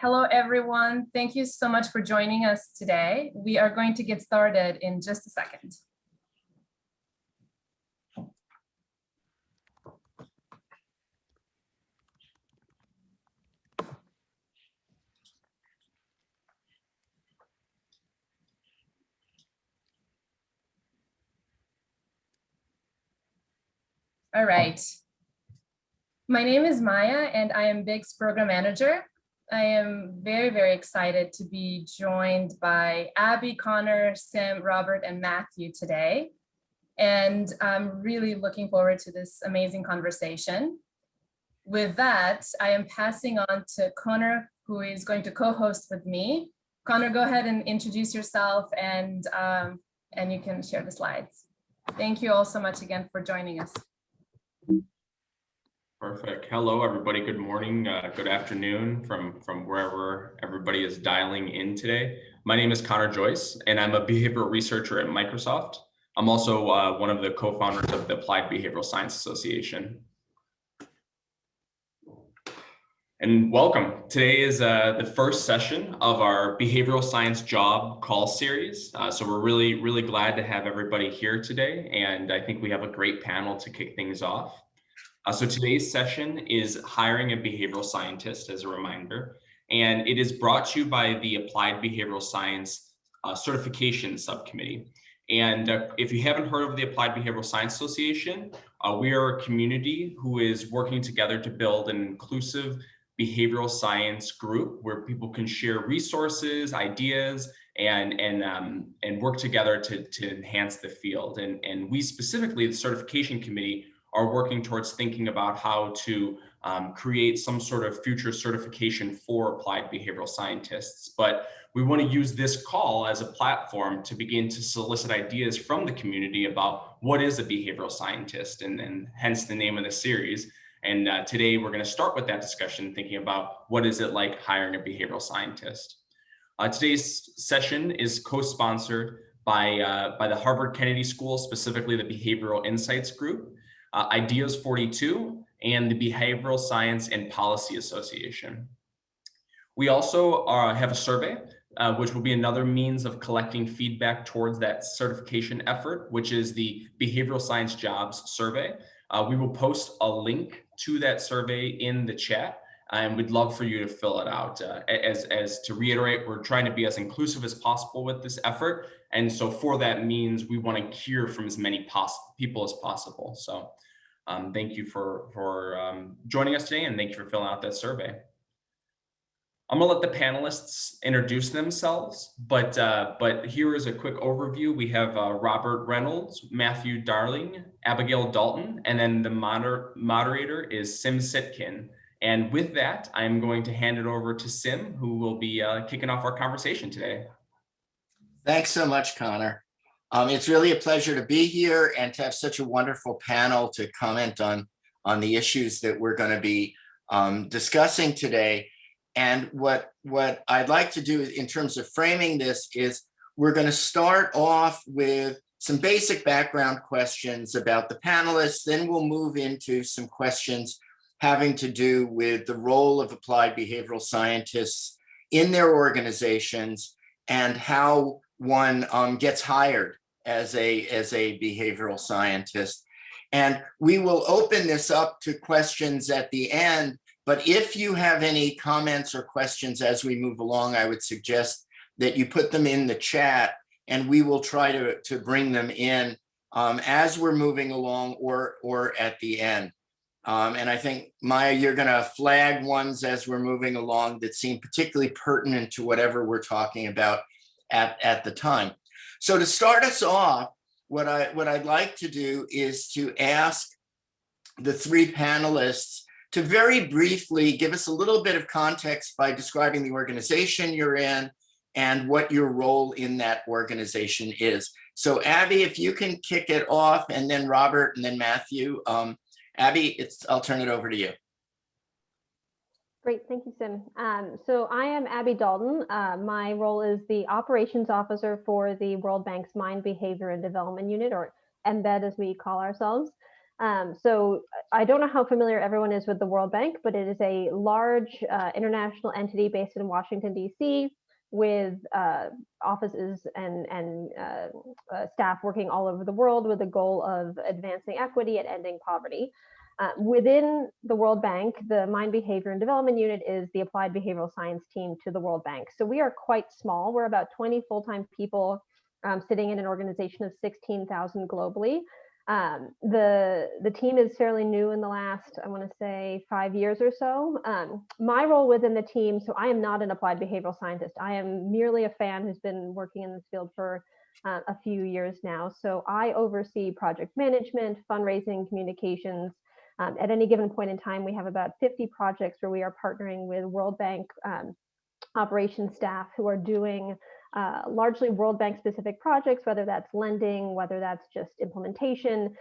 Hello, everyone. Thank you so much for joining us today. We are going to get started in just a second. All right. My name is Maya, and I am BIG's program manager. I am very, very excited to be joined by Abby, Connor, Sim, Robert, and Matthew today. And I'm really looking forward to this amazing conversation. With that, I am passing on to Connor, who is going to co-host with me. Connor, go ahead and introduce yourself, and you can share the slides. Thank you all so much again for joining us. Perfect. Hello, everybody. Good morning, good afternoon from wherever everybody is dialing in today. My name is Connor Joyce, and I'm a behavioral researcher at Microsoft. I'm also one of the co-founders of the Applied Behavioral Science Association. And welcome. Today is the first session of our Behavioral Science Job Call series. So we're really, really glad to have everybody here today. And I think we have a great panel to kick things off. So today's session is hiring a behavioral scientist, as a reminder, and it is brought to you by the Applied Behavioral Science Certification Subcommittee. And if you haven't heard of the Applied Behavioral Science Association, we are a community who is working together to build an inclusive behavioral science group where people can share resources, ideas, and work together to enhance the field. And we specifically, the certification committee, are working towards thinking about how to create some sort of future certification for applied behavioral scientists. But we want to use this call as a platform to begin to solicit ideas from the community about what is a behavioral scientist, and hence the name of the series. And today we're going to start with that discussion, thinking about what is it like hiring a behavioral scientist. Today's session is co-sponsored by the Harvard Kennedy School, specifically the Behavioral Insights Group, Ideas 42, and the Behavioral Science and Policy Association. We also have a survey, which will be another means of collecting feedback towards that certification effort, which is the Behavioral Science Jobs Survey. We will post a link to that survey in the chat, and we'd love for you to fill it out. As to reiterate, we're trying to be as inclusive as possible with this effort. And so for that means we want to hear from as many people as possible. So thank you for joining us today, and thank you for filling out that survey. I'm gonna let the panelists introduce themselves, but here is a quick overview. We have Robert Reynolds, Matthew Darling, Abigail Dalton, and then the moderator is Sim Sitkin. And with that, I'm going to hand it over to Sim, who will be kicking off our conversation today. Thanks so much, Connor. It's really a pleasure to be here and to have such a wonderful panel to comment on the issues that we're going to be discussing today. And what I'd like to do in terms of framing this is we're going to start off with some basic background questions about the panelists. Then we'll move into some questions having to do with the role of applied behavioral scientists in their organizations and how one gets hired as a behavioral scientist. And we will open this up to questions at the end. But if you have any comments or questions as we move along, I would suggest that you put them in the chat, and we will try to bring them in as we're moving along or at the end. And I think, Maya, you're going to flag ones as we're moving along that seem particularly pertinent to whatever we're talking about at the time. So to start us off, what I'd like to do is to ask the three panelists to very briefly give us a little bit of context by describing the organization you're in and what your role in that organization is. So Abby, if you can kick it off, and then Robert, and then Matthew. Abby, I'll turn it over to you. Great, thank you, Sim. So I am Abby Dalton. My role is the operations officer for the World Bank's Mind, Behavior, and Development Unit, or MBED as we call ourselves. So I don't know how familiar everyone is with the World Bank, but it is a large international entity based in Washington, D.C., with offices and staff working all over the world with the goal of advancing equity and ending poverty. Within the World Bank, the Mind, Behavior, and Development Unit is the applied behavioral science team to the World Bank. So we are quite small. We're about 20 full-time people sitting in an organization of 16,000 globally. The team is fairly new in the last, I want to say, 5 years or so. My role within the team, so I am not an applied behavioral scientist. I am merely a fan who's been working in this field for a few years now. So I oversee project management, fundraising, communications. At any given point in time, we have about 50 projects where we are partnering with World Bank operations staff who are doing largely World Bank specific projects, whether that's lending, whether that's just implementation,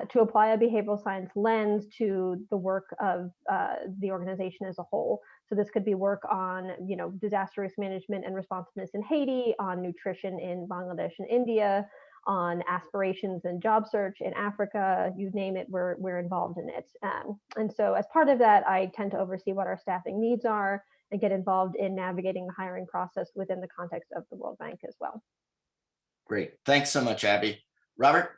to apply a behavioral science lens to the work of the organization as a whole. So this could be work on, disaster risk management and responsiveness in Haiti, on nutrition in Bangladesh and India, on aspirations and job search in Africa, you name it, we're involved in it. And so as part of that, I tend to oversee what our staffing needs are and get involved in navigating the hiring process within the context of the World Bank as well. Great. Thanks so much, Abby. Robert?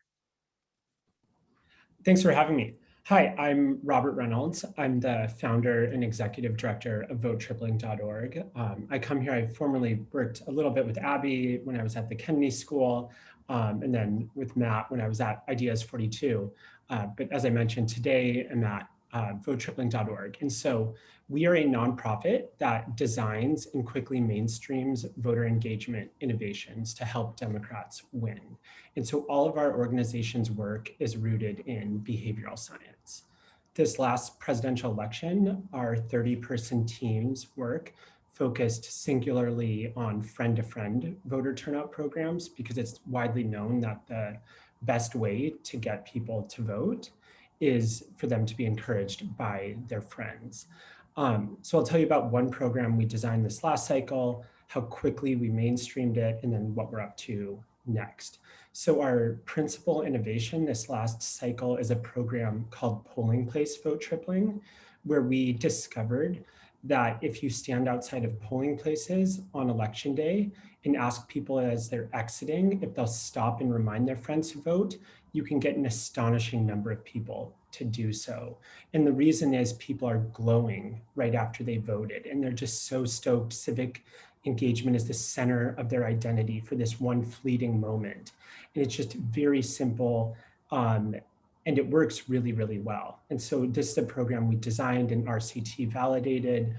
Thanks for having me. Hi, I'm Robert Reynolds. I'm the founder and executive director of votetripling.org. I come here, I formerly worked a little bit with Abby when I was at the Kennedy School, and then with Matt when I was at Ideas 42. But as I mentioned today, I'm at votetripling.org. And so we are a nonprofit that designs and quickly mainstreams voter engagement innovations to help Democrats win. And so all of our organization's work is rooted in behavioral science. This last presidential election, our 30-person team's work focused singularly on friend-to-friend voter turnout programs because it's widely known that the best way to get people to vote is for them to be encouraged by their friends. So I'll tell you about one program we designed this last cycle, how quickly we mainstreamed it, and then what we're up to next. So our principal innovation this last cycle is a program called Polling Place Vote Tripling, where we discovered that if you stand outside of polling places on election day and ask people as they're exiting if they'll stop and remind their friends to vote, you can get an astonishing number of people to do so. And the reason is people are glowing right after they voted, and they're just so stoked. Civic engagement is the center of their identity for this one fleeting moment. And it's just very simple, and it works really, really well. And so this is a program we designed and RCT validated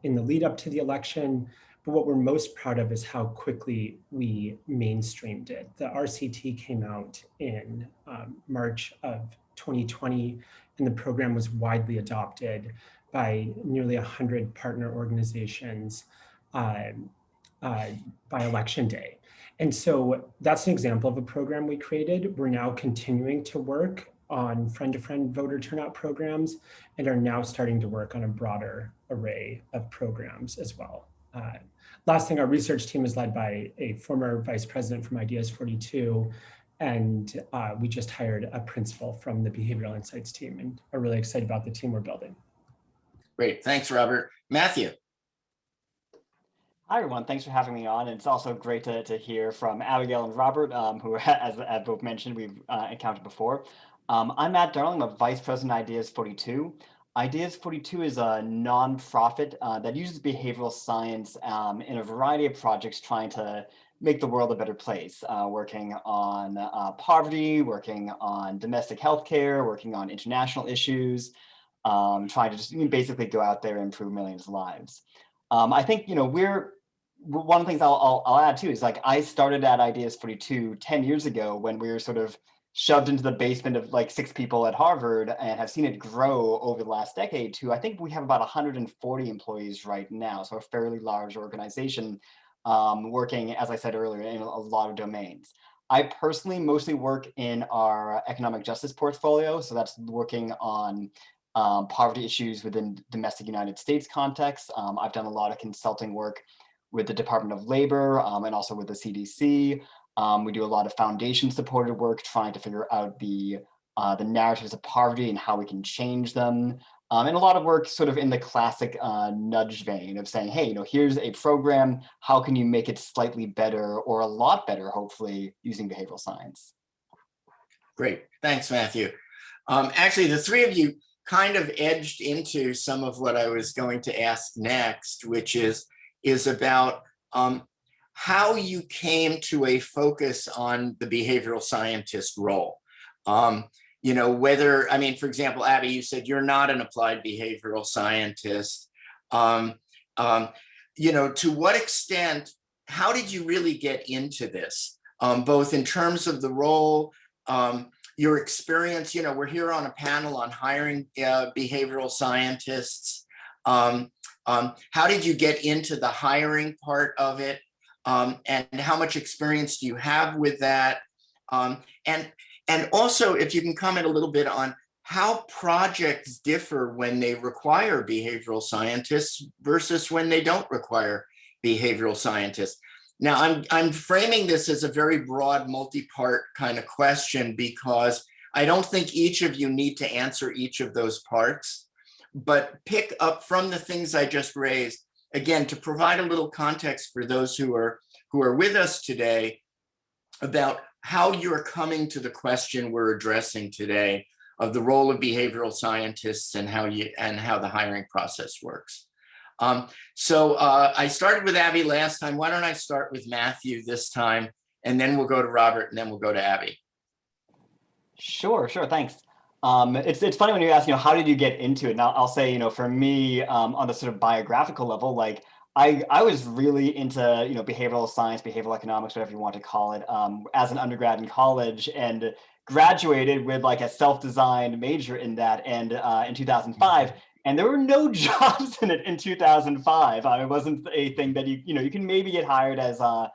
in the lead up to the election. But what we're most proud of is how quickly we mainstreamed it. The RCT came out in March of 2020, and the program was widely adopted by nearly 100 partner organizations by election day. And so that's an example of a program we created. We're now continuing to work on friend-to-friend voter turnout programs and are now starting to work on a broader array of programs as well. Last thing, our research team is led by a former vice president from Ideas 42, and we just hired a principal from the Behavioral Insights team and are really excited about the team we're building. Great, thanks, Robert. Matthew. Hi, everyone. Thanks for having me on. It's also great to hear from Abigail and Robert, who, as both mentioned, we've encountered before. I'm Matt Darling, I'm Vice President of Ideas 42. Ideas 42 is a nonprofit that uses behavioral science in a variety of projects trying to make the world a better place, working on poverty, working on domestic healthcare, working on international issues, trying to just basically go out there and improve millions of lives. I think, one of the things I'll add too is like I started at Ideas 42 10 years ago when we were sort of shoved into the basement of like 6 people at Harvard, and have seen it grow over the last decade to, I think we have about 140 employees right now. So a fairly large organization working, as I said earlier, in a lot of domains. I personally mostly work in our economic justice portfolio. So that's working on poverty issues within domestic United States context. I've done a lot of consulting work with the Department of Labor and also with the CDC. We do a lot of foundation supported work trying to figure out the the narratives of poverty and how we can change them. And a lot of work sort of in the classic nudge vein of saying, hey, here's a program, how can you make it slightly better or a lot better, hopefully, using behavioral science? Great, thanks, Matthew. Actually, the three of you kind of edged into some of what I was going to ask next, which is about how you came to a focus on the behavioral scientist role. Whether, I mean, for example, Abby, you said you're not an applied behavioral scientist. To what extent, how did you really get into this, both in terms of the role, your experience? We're here on a panel on hiring behavioral scientists. How did you get into the hiring part of it? And how much experience do you have with that? And also, if you can comment a little bit on how projects differ when they require behavioral scientists versus when they don't require behavioral scientists. Now, I'm framing this as a very broad, multi-part kind of question because I don't think each of you need to answer each of those parts, but pick up from the things I just raised, again, to provide a little context for those who are with us today about how you're coming to the question we're addressing today of the role of behavioral scientists and how the hiring process works. So I started with Abby last time. Why don't I start with Matthew this time, and then we'll go to Robert, and then we'll go to Abby. Sure, thanks. It's funny when you ask, how did you get into it? And I'll say, for me, on the sort of biographical level, like I was really into, behavioral science, behavioral economics, whatever you want to call it, as an undergrad in college, and graduated with like a self-designed major in that, and in 2005. And there were no jobs in it in 2005. It wasn't a thing that you can maybe get hired as a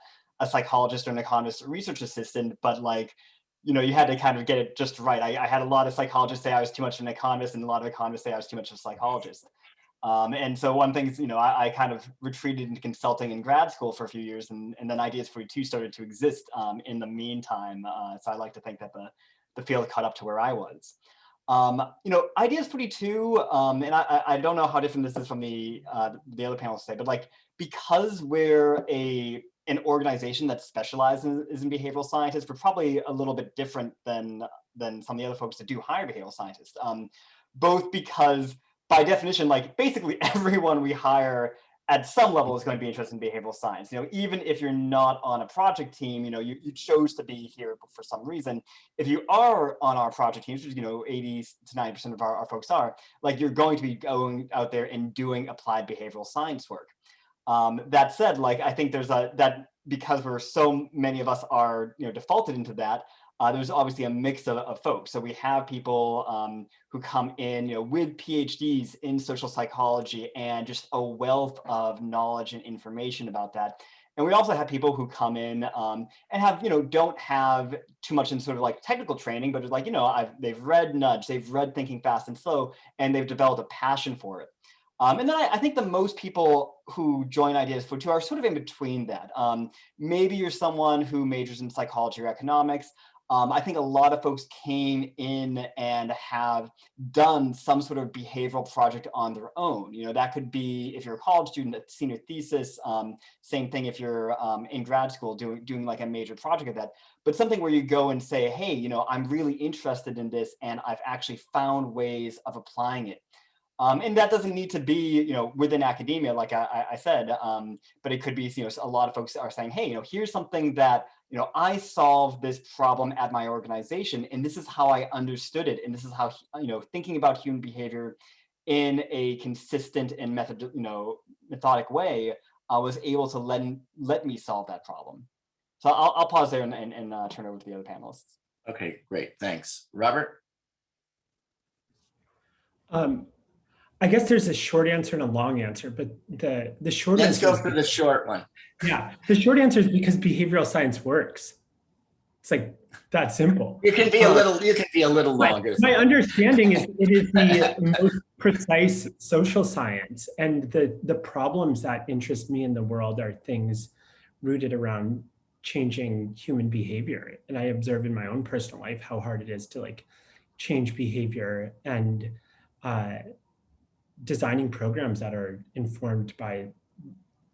psychologist or an economist research assistant, but like, you had to kind of get it just right. I had a lot of psychologists say I was too much of an economist, and a lot of economists say I was too much of a psychologist. And so one thing is, I kind of retreated into consulting in grad school for a few years, and then Ideas 42 started to exist in the meantime. So I like to think that the field caught up to where I was. Ideas 42, and I don't know how different this is from the other panels say, but like, because we're an organization that specializes in behavioral scientists, we're probably a little bit different than some of the other folks that do hire behavioral scientists. Both because by definition, like basically everyone we hire at some level is going to be interested in behavioral science. Even if you're not on a project team, you chose to be here for some reason. If you are on our project teams, which 80 to 90% of our folks are, like you're going to be going out there and doing applied behavioral science work. That said, like I think there's that because we're so many of us are defaulted into that. There's obviously a mix of folks. So we have people who come in, with PhDs in social psychology and just a wealth of knowledge and information about that. And we also have people who come in and have, don't have too much in sort of like technical training, but like, they've read Nudge, they've read Thinking Fast and Slow, and they've developed a passion for it. And then I think the most people who join Ideas 42 are sort of in between that. Maybe you're someone who majors in psychology or economics. I think a lot of folks came in and have done some sort of behavioral project on their own. That could be, if you're a college student, a senior thesis, same thing if you're in grad school doing like a major project of that, but something where you go and say, hey, I'm really interested in this and I've actually found ways of applying it. And that doesn't need to be, within academia, like I said, but it could be, a lot of folks are saying, hey, here's something that, I solved this problem at my organization, and this is how I understood it. And this is how, thinking about human behavior in a consistent and methodic way, I was able to let me solve that problem. So I'll pause there and turn over to the other panelists. Okay, great, thanks. Robert? I guess there's a short answer and a long answer, but the short Let's answer. go for the short one. Yeah, the short answer is because behavioral science works. It's like that simple. You can be a little longer. My understanding is it is the most precise social science, and the problems that interest me in the world are things rooted around changing human behavior. And I observe in my own personal life how hard it is to like change behavior and designing programs that are informed by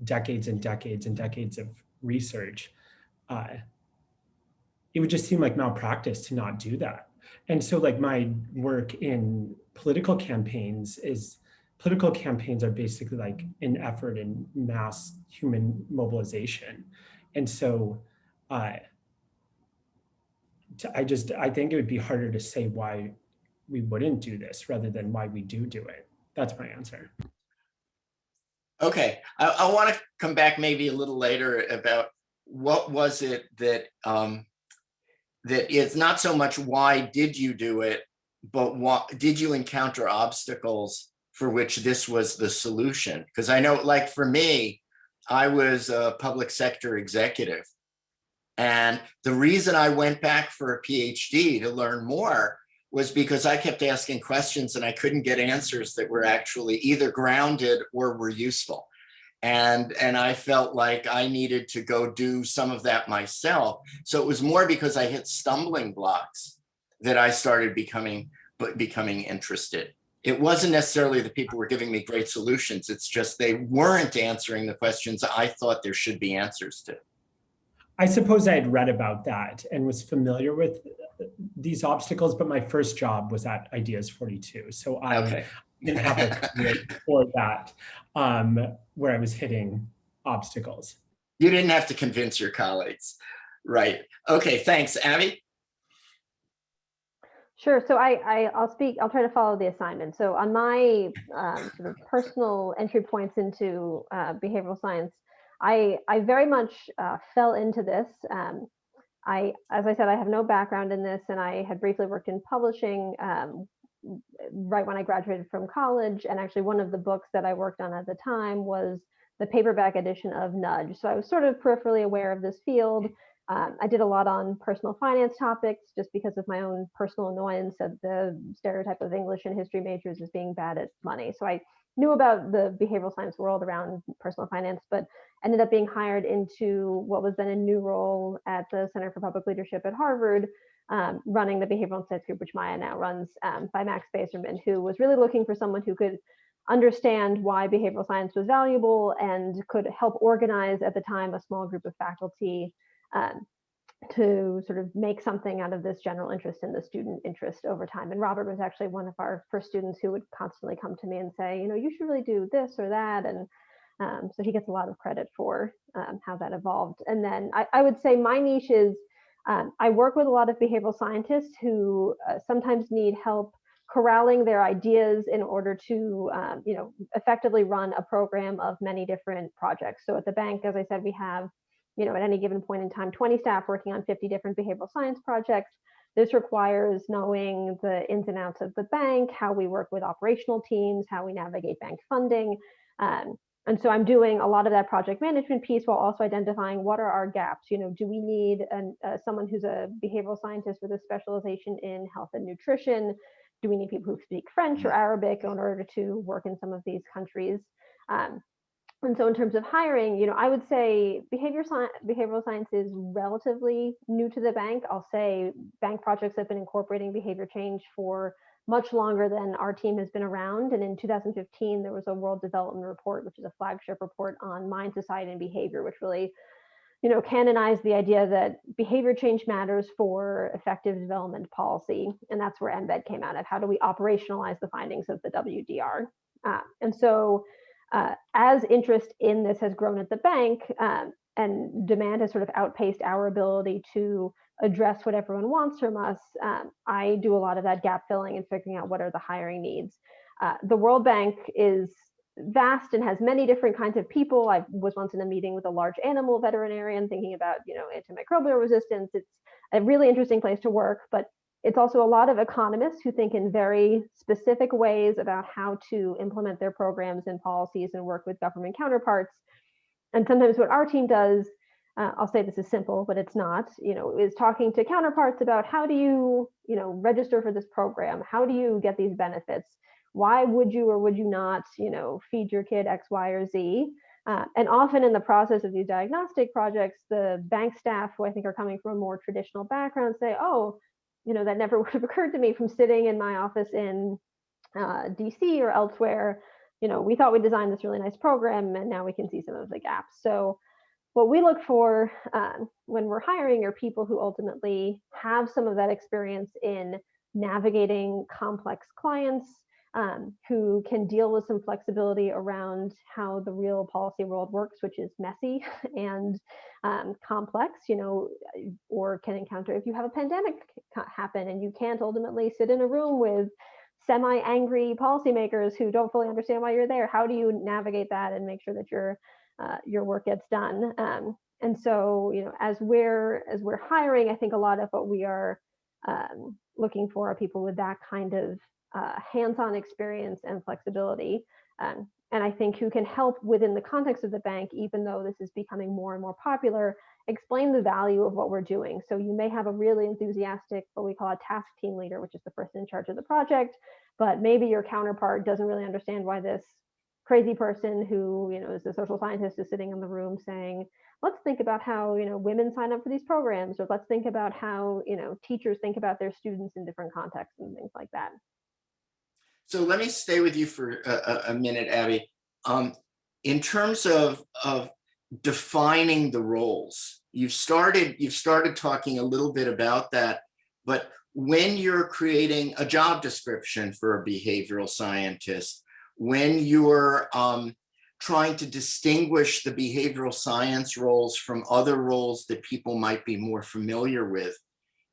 decades and decades and decades of research, it would just seem like malpractice to not do that. And so like my work in political campaigns are basically like an effort in mass human mobilization. And so I think it would be harder to say why we wouldn't do this rather than why we do it. That's my answer. Okay, I want to come back maybe a little later about what was it that that it's not so much why did you do it, but what did you encounter obstacles for which this was the solution? Because I know, like for me, I was a public sector executive. And the reason I went back for a PhD to learn more was because I kept asking questions and I couldn't get answers that were actually either grounded or were useful. And I felt like I needed to go do some of that myself. So it was more because I hit stumbling blocks that I started becoming interested. It wasn't necessarily that people were giving me great solutions. It's just they weren't answering the questions I thought there should be answers to. I suppose I had read about that and was familiar with these obstacles, but my first job was at Ideas 42. So I didn't have a career before that where I was hitting obstacles. You didn't have to convince your colleagues. Right. Okay, thanks. Abby? Sure. So I'll try to follow the assignment. So on my sort of personal entry points into behavioral science, I very much fell into this. As I said, I have no background in this, and I had briefly worked in publishing right when I graduated from college. And actually one of the books that I worked on at the time was the paperback edition of Nudge. So I was sort of peripherally aware of this field. I did a lot on personal finance topics just because of my own personal annoyance at the stereotype of English and history majors as being bad at money. So I knew about the behavioral science world around personal finance, but ended up being hired into what was then a new role at the Center for Public Leadership at Harvard, running the behavioral insights group, which Maya now runs, by Max Baserman, who was really looking for someone who could understand why behavioral science was valuable and could help organize at the time a small group of faculty to sort of make something out of this general interest in the student interest over time. And Robert was actually one of our first students who would constantly come to me and say, you know, you should really do this or that. And so he gets a lot of credit for how that evolved. And then I would say my niche is, I work with a lot of behavioral scientists who sometimes need help corralling their ideas in order to effectively run a program of many different projects. So at the bank, as I said, we have at any given point in time, 20 staff working on 50 different behavioral science projects. This requires knowing the ins and outs of the bank, how we work with operational teams, how we navigate bank funding. And so I'm doing a lot of that project management piece while also identifying what are our gaps. Do we need someone who's a behavioral scientist with a specialization in health and nutrition? Do we need people who speak French or Arabic in order to work in some of these countries? And so in terms of hiring, I would say behavioral science is relatively new to the bank. I'll say bank projects have been incorporating behavior change for much longer than our team has been around. And in 2015, there was a World Development Report, which is a flagship report on mind, society, and behavior, which really, canonized the idea that behavior change matters for effective development policy. And that's where MBED came out of. How do we operationalize the findings of the WDR? And so as interest in this has grown at the bank and demand has sort of outpaced our ability to address what everyone wants from us, I do a lot of that gap filling and figuring out what are the hiring needs. The World Bank is vast and has many different kinds of people. I was once in a meeting with a large animal veterinarian thinking about, antimicrobial resistance. It's a really interesting place to work, but it's also a lot of economists who think in very specific ways about how to implement their programs and policies and work with government counterparts. And sometimes what our team does, I'll say this is simple, but it's not, is talking to counterparts about how do you, register for this program? How do you get these benefits? Why would you or would you not, feed your kid X, Y, or Z? And often in the process of these diagnostic projects, the bank staff, who I think are coming from a more traditional background, say, oh, that never would have occurred to me from sitting in my office in DC or elsewhere. We thought we designed this really nice program, and now we can see some of the gaps. So what we look for when we're hiring are people who ultimately have some of that experience in navigating complex clients, who can deal with some flexibility around how the real policy world works, which is messy and complex, or can encounter if you have a pandemic happen and you can't ultimately sit in a room with semi-angry policymakers who don't fully understand why you're there. How do you navigate that and make sure that your work gets done? And so, as we're hiring, I think a lot of what we are looking for are people with that kind of hands-on experience and flexibility. And I think who can help within the context of the bank, even though this is becoming more and more popular, explain the value of what we're doing. So you may have a really enthusiastic, what we call a task team leader, which is the person in charge of the project, but maybe your counterpart doesn't really understand why this crazy person who is a social scientist is sitting in the room saying, let's think about how women sign up for these programs, or let's think about how teachers think about their students in different contexts and things like that. So let me stay with you for a minute, Abby. In terms of defining the roles, you've started talking a little bit about that, but when you're creating a job description for a behavioral scientist, when you're trying to distinguish the behavioral science roles from other roles that people might be more familiar with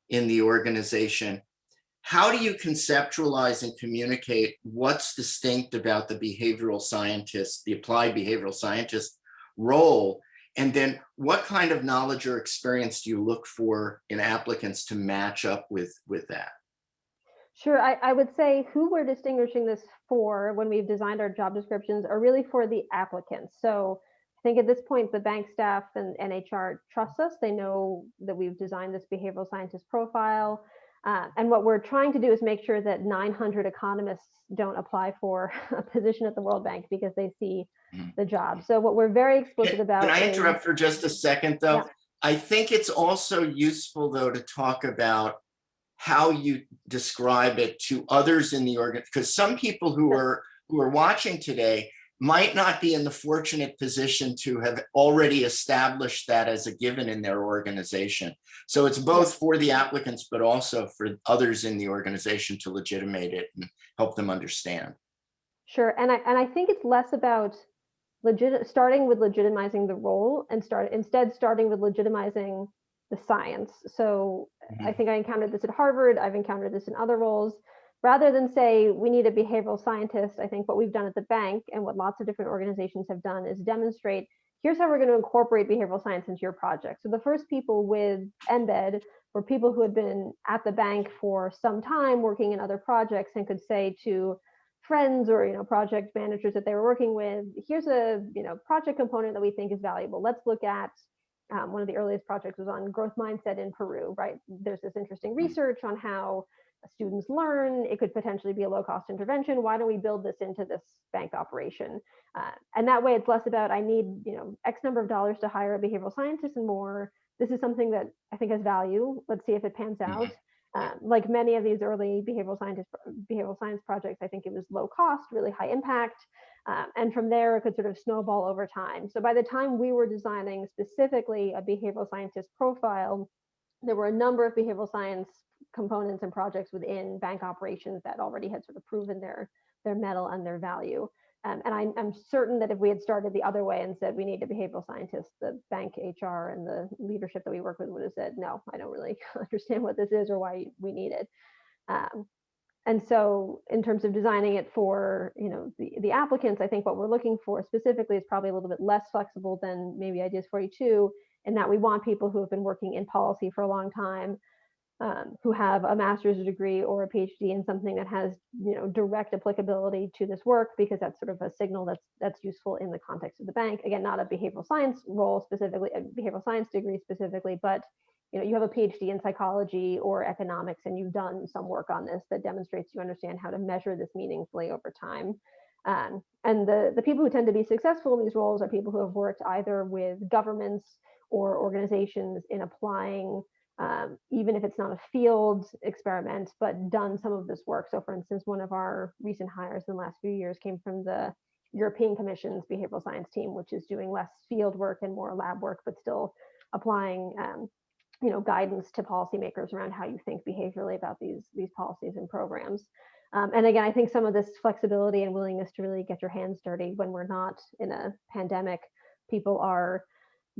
in the organization, how do you conceptualize and communicate what's distinct about the behavioral scientist, the applied behavioral scientist role? And then what kind of knowledge or experience do you look for in applicants to match up with that? Sure, I would say who we're distinguishing this for when we've designed our job descriptions are really for the applicants. So I think at this point, the bank staff and HR trust us. They know that we've designed this behavioral scientist profile. And what we're trying to do is make sure that 900 economists don't apply for a position at the World Bank because they see the job. So what we're very explicit about. Can I interrupt for just a second, though? Yeah. I think it's also useful, though, to talk about how you describe it to others in the organ, because some people who are watching today might not be in the fortunate position to have already established that as a given in their organization. So it's both for the applicants, but also for others in the organization to legitimate it and help them understand. Sure, and I think it's less about starting with legitimizing the role and instead starting with legitimizing the science. So I think I encountered this at Harvard. I've encountered this in other roles. Rather than say we need a behavioral scientist, I think what we've done at the bank and what lots of different organizations have done is demonstrate, here's how we're going to incorporate behavioral science into your project. So the first people with Embed were people who had been at the bank for some time working in other projects and could say to friends or project managers that they were working with, here's a project component that we think is valuable. Let's look at one of the earliest projects was on growth mindset in Peru, right? There's this interesting research on how students learn. It could potentially be a low-cost intervention. Why don't we build this into this bank operation? And that way, it's less about I need X number of dollars to hire a behavioral scientist, and more, this is something that I think has value. Let's see if it pans out. Like many of these early behavioral science projects, I think it was low cost, really high impact. And from there, it could sort of snowball over time. So by the time we were designing specifically a behavioral scientist profile, there were a number of behavioral science components and projects within bank operations that already had sort of proven their mettle and their value. And I'm certain that if we had started the other way and said we need a behavioral scientist, the bank HR and the leadership that we work with would have said, no, I don't really understand what this is or why we need it. And so in terms of designing it for the applicants, I think what we're looking for specifically is probably a little bit less flexible than maybe Ideas 42, in that we want people who have been working in policy for a long time, who have a master's degree or a PhD in something that has direct applicability to this work, because that's sort of a signal that's useful in the context of the bank. Again, not a behavioral science role specifically, a behavioral science degree specifically, but you have a PhD in psychology or economics, and you've done some work on this that demonstrates you understand how to measure this meaningfully over time. And the people who tend to be successful in these roles are people who have worked either with governments or organizations in applying even if it's not a field experiment, but done some of this work. So for instance, one of our recent hires in the last few years came from the European Commission's behavioral science team, which is doing less field work and more lab work, but still applying guidance to policymakers around how you think behaviorally about these policies and programs. And again, I think some of this flexibility and willingness to really get your hands dirty when we're not in a pandemic, people are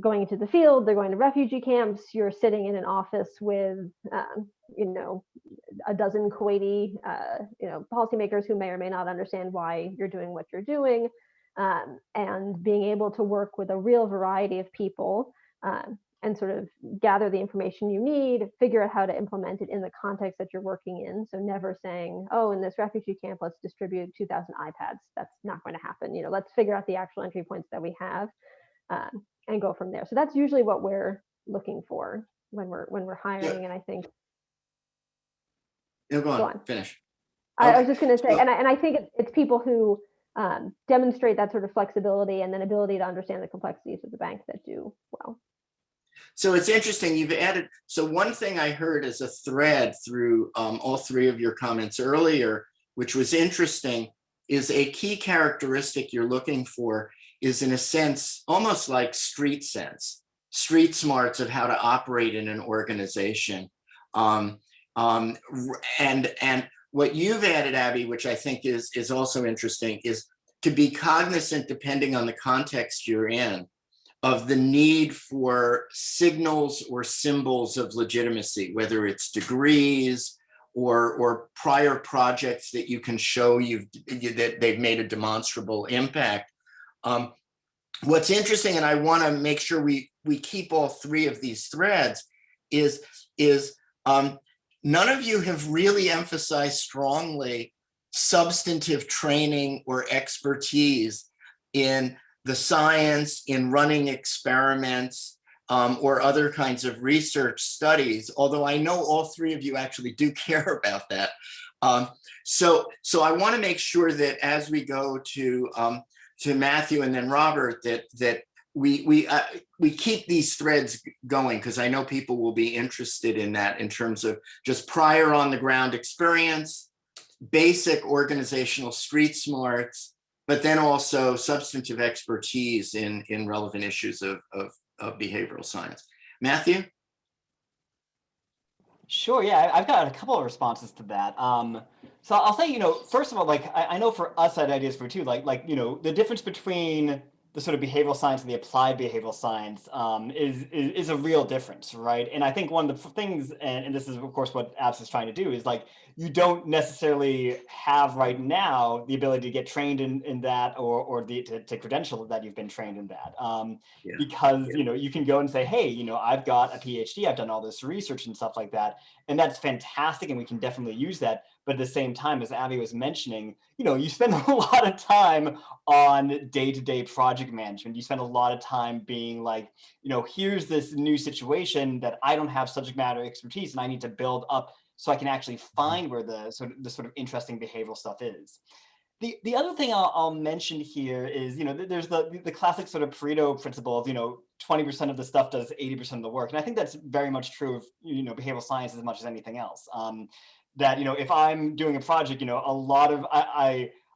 going into the field, they're going to refugee camps, you're sitting in an office with, a dozen Kuwaiti, policymakers who may or may not understand why you're doing what you're doing, and being able to work with a real variety of people and sort of gather the information you need, figure out how to implement it in the context that you're working in. So never saying, oh, in this refugee camp, let's distribute 2,000 iPads. That's not going to happen. Let's figure out the actual entry points that we have. And go from there. So that's usually what we're looking for when we're hiring. Yeah. And I think No, go Go on. on. Finish. I was Okay. just going to say, So- and I think it's people who demonstrate that sort of flexibility and then ability to understand the complexities of the bank that do well. So it's interesting you've added. So one thing I heard as a thread through all three of your comments earlier, which was interesting, is a key characteristic you're looking for is, in a sense, almost like street sense, street smarts of how to operate in an organization. And what you've added, Abby, which I think is also interesting, is to be cognizant, depending on the context you're in, of the need for signals or symbols of legitimacy, whether it's degrees or prior projects that you can show that they've made a demonstrable impact. What's interesting, and I want to make sure we keep all three of these threads, is none of you have really emphasized strongly substantive training or expertise in the science, in running experiments, or other kinds of research studies, although I know all three of you actually do care about that. So I want to make sure that as we go to Matthew and then Robert, that we keep these threads going, because I know people will be interested in that in terms of just prior on the ground experience, basic organizational street smarts, but then also substantive expertise in relevant issues of behavioral science. Matthew? Sure, yeah, I've got a couple of responses to that. So I'll say, first of all, like I know for us at Ideas for Two, like the difference between the sort of behavioral science and the applied behavioral science is a real difference, right? And I think one of the things, and this is of course what ABS is trying to do, is like you don't necessarily have right now the ability to get trained in that or to credential that you've been trained in that, because you can go and say, hey, I've got a PhD, I've done all this research and stuff like that, and that's fantastic, and we can definitely use that. But at the same time, as Abby was mentioning, you spend a lot of time on day-to-day project management. You spend a lot of time being like, here's this new situation that I don't have subject matter expertise, and I need to build up so I can actually find where the sort of interesting behavioral stuff is. The other thing I'll mention here is, there's the classic sort of Pareto principle of, 20% of the stuff does 80% of the work. And I think that's very much true of, behavioral science as much as anything else. That, if I'm doing a project, a lot of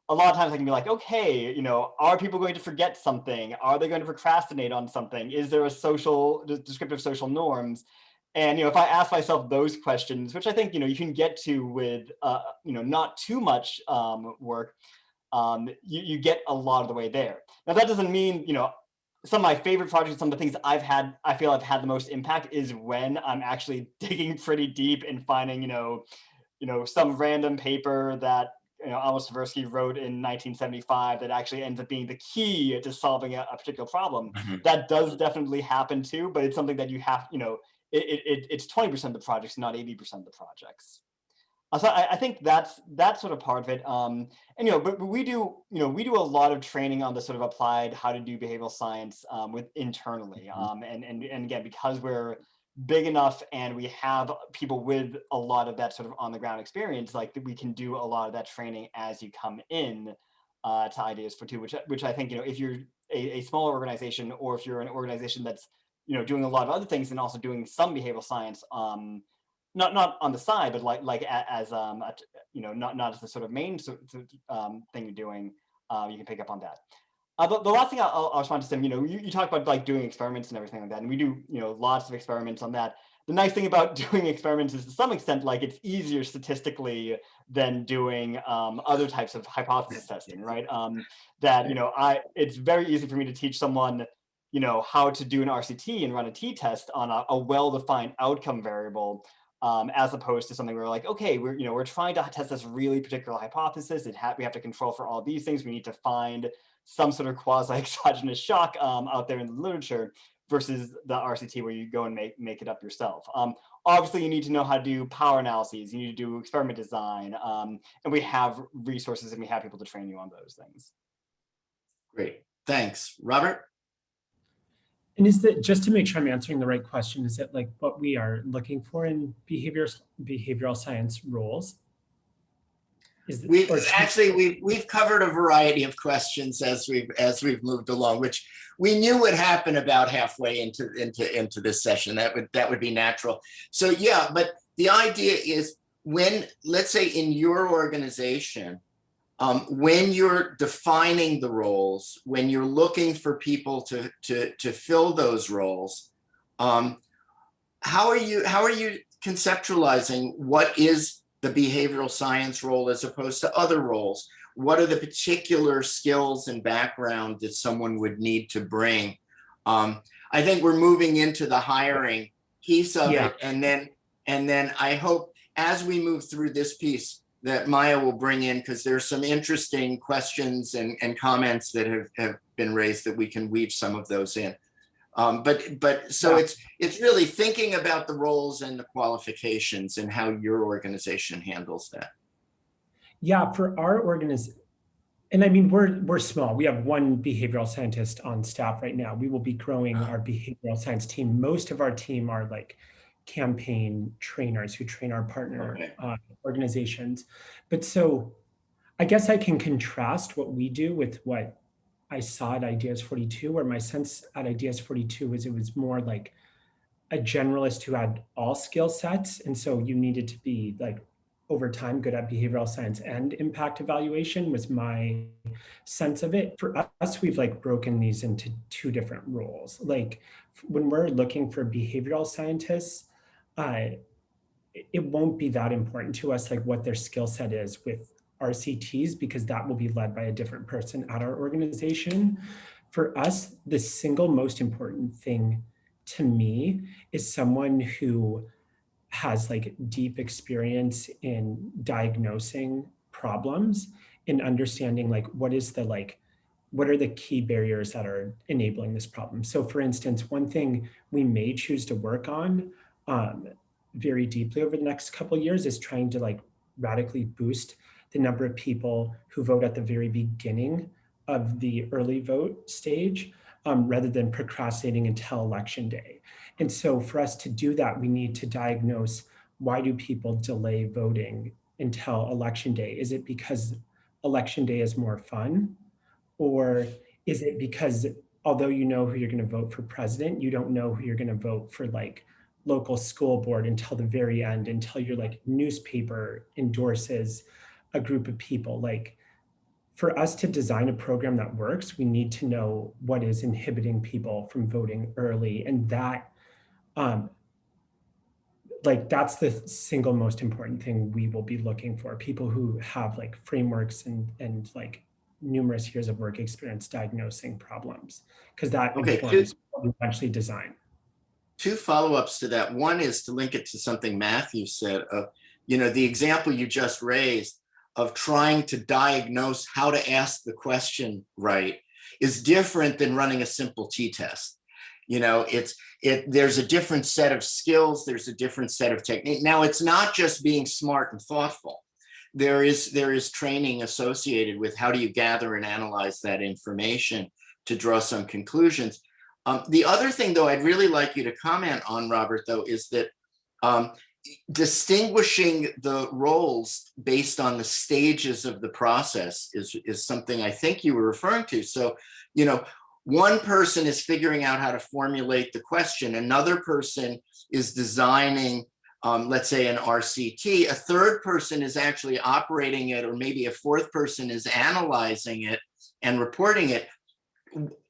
times I can be like, okay, are people going to forget something? Are they going to procrastinate on something? Is there a descriptive social norms? And, if I ask myself those questions, which I think, you can get to with, not too much work, you get a lot of the way there. Now, that doesn't mean, some of my favorite projects, some of the things I feel I've had the most impact is when I'm actually digging pretty deep and finding, some random paper that Amos Tversky wrote in 1975 that actually ends up being the key to solving a particular problem. Mhm. That does definitely happen too, but it's something that you have, it's 20% of the projects, not 80% of the projects. So I think that's sort of part of it. But we do a lot of training on the sort of applied how to do behavioral science internally. And again, because we're big enough and we have people with a lot of that sort of on the ground experience, like we can do a lot of that training as you come in to Ideas for Two, which I think, if you're a smaller organization, or if you're an organization that's doing a lot of other things and also doing some behavioral science, not on the side, but as not as the sort of main thing you're doing, you can pick up on that. But the last thing I'll respond to Sim, you talk about like doing experiments and everything like that, and we do lots of experiments on that. The nice thing about doing experiments is to some extent like it's easier statistically than doing other types of hypothesis testing, right? It's very easy for me to teach someone how to do an RCT and run a t-test on a well-defined outcome variable, as opposed to something where like, okay, we're trying to test this really particular hypothesis. We have to control for all these things. We need to find some sort of quasi-exogenous shock out there in the literature, versus the RCT where you go and make it up yourself. Obviously, you need to know how to do power analyses. You need to do experiment design, and we have resources and we have people to train you on those things. Great, thanks. Robert? And is that, just to make sure I'm answering the right question, is it like what we are looking for in behavioral science roles? We've covered a variety of questions as we've moved along, which we knew would happen about halfway into this session. That would be natural. So yeah, but the idea is let's say in your organization, when you're defining the roles, when you're looking for people to fill those roles, how are you conceptualizing what is the behavioral science role as opposed to other roles? What are the particular skills and background that someone would need to bring? I think we're moving into the hiring piece of it. And then I hope as we move through this piece that Maya will bring in, because there's some interesting questions and comments that have been raised that we can weave some of those in. It's really thinking about the roles and the qualifications and how your organization handles that. Yeah, for our organization, and I mean, we're small. We have one behavioral scientist on staff right now. We will be growing our behavioral science team. Most of our team are like campaign trainers who train our partner organizations. But so I guess I can contrast what we do with what I saw at Ideas 42, where my sense at Ideas 42 was it was more like a generalist who had all skill sets. And so you needed to be like over time good at behavioral science and impact evaluation was my sense of it. For us, we've like broken these into two different roles. Like when we're looking for behavioral scientists, it won't be that important to us like what their skill set is with RCTs, because that will be led by a different person at our organization. For us, the single most important thing to me is someone who has like deep experience in diagnosing problems and understanding like what are the key barriers that are enabling this problem. So for instance, one thing we may choose to work on very deeply over the next couple of years is trying to like radically boost the number of people who vote at the very beginning of the early vote stage, rather than procrastinating until election day. And so for us to do that, we need to diagnose, why do people delay voting until election day? Is it because election day is more fun? Or is it because although you know who you're going to vote for president, you don't know who you're going to vote for like local school board until the very end, until your like newspaper endorses a group of people? Like for us to design a program that works, we need to know what is inhibiting people from voting early. And that, that's the single most important thing we will be looking for, people who have like frameworks and like numerous years of work experience diagnosing problems, because that informs what we eventually design. Two follow-ups to that. One is to link it to something Matthew said of, the example you just raised of trying to diagnose how to ask the question right is different than running a simple t-test. There's a different set of skills, there's a different set of technique. Now, it's not just being smart and thoughtful. There is training associated with how do you gather and analyze that information to draw some conclusions. The other thing, though, I'd really like you to comment on, Robert, though, is that distinguishing the roles based on the stages of the process is something I think you were referring to. So, one person is figuring out how to formulate the question, another person is designing, let's say, an RCT, a third person is actually operating it, or maybe a fourth person is analyzing it and reporting it.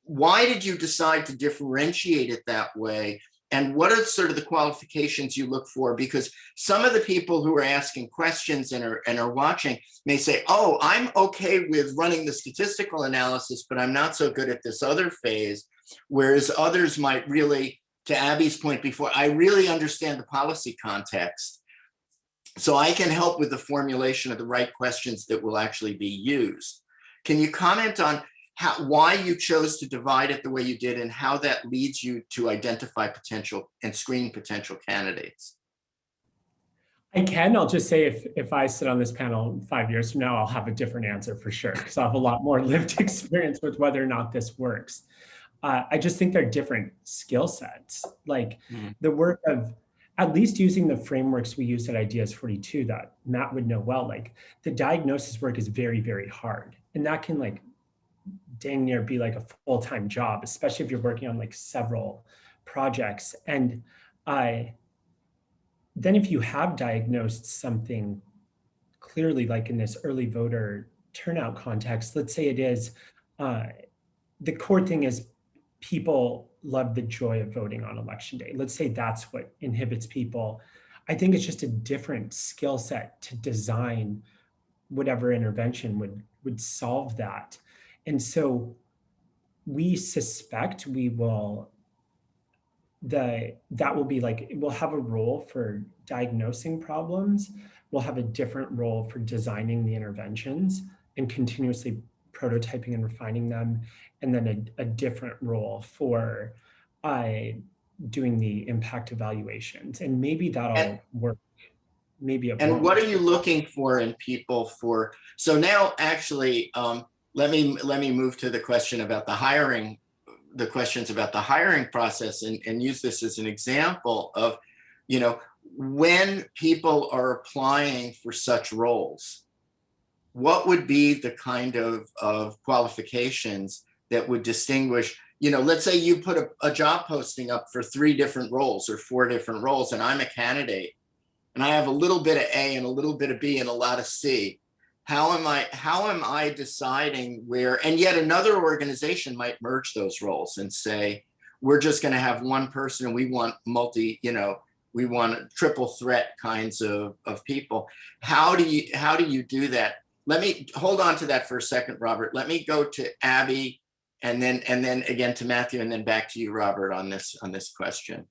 Why did you decide to differentiate it that way? And what are sort of the qualifications you look for? Because some of the people who are asking questions and are watching may say, oh, I'm okay with running the statistical analysis, but I'm not so good at this other phase. Whereas others might really, to Abby's point before, I really understand the policy context. So I can help with the formulation of the right questions that will actually be used. Can you comment on why you chose to divide it the way you did and how that leads you to identify potential and screen potential candidates? I can. I'll just say if I sit on this panel 5 years from now, I'll have a different answer for sure, because I have a lot more lived experience with whether or not this works. I just think they're different skill sets. Like the work of at least using the frameworks we use at Ideas 42 that Matt would know well, like the diagnosis work is very, very hard. And that can like dang near be like a full-time job, especially if you're working on like several projects. And then if you have diagnosed something clearly, like in this early voter turnout context, let's say it is, the core thing is people love the joy of voting on election day. Let's say that's what inhibits people. I think it's just a different skill set to design whatever intervention would solve that. And so we suspect that will be like, we'll have a role for diagnosing problems. We'll have a different role for designing the interventions and continuously prototyping and refining them. And then a different role for doing the impact evaluations. And maybe that'll work. Maybe it won't. And what are you looking for in people for? So now actually, let me move to the question about the hiring, the questions about the hiring process, and use this as an example of, you know, when people are applying for such roles, what would be the kind of qualifications that would distinguish, you know, let's say you put a job posting up for 3 different roles or 4 different roles, and I'm a candidate and I have a little bit of A and a little bit of B and a lot of C. How am I deciding where, and yet another organization might merge those roles and say, we're just going to have one person and we want we want triple threat kinds of people. How do you do that? Let me hold on to that for a second, Robert. Let me go to Abby and then again to Matthew and then back to you, Robert, on this question.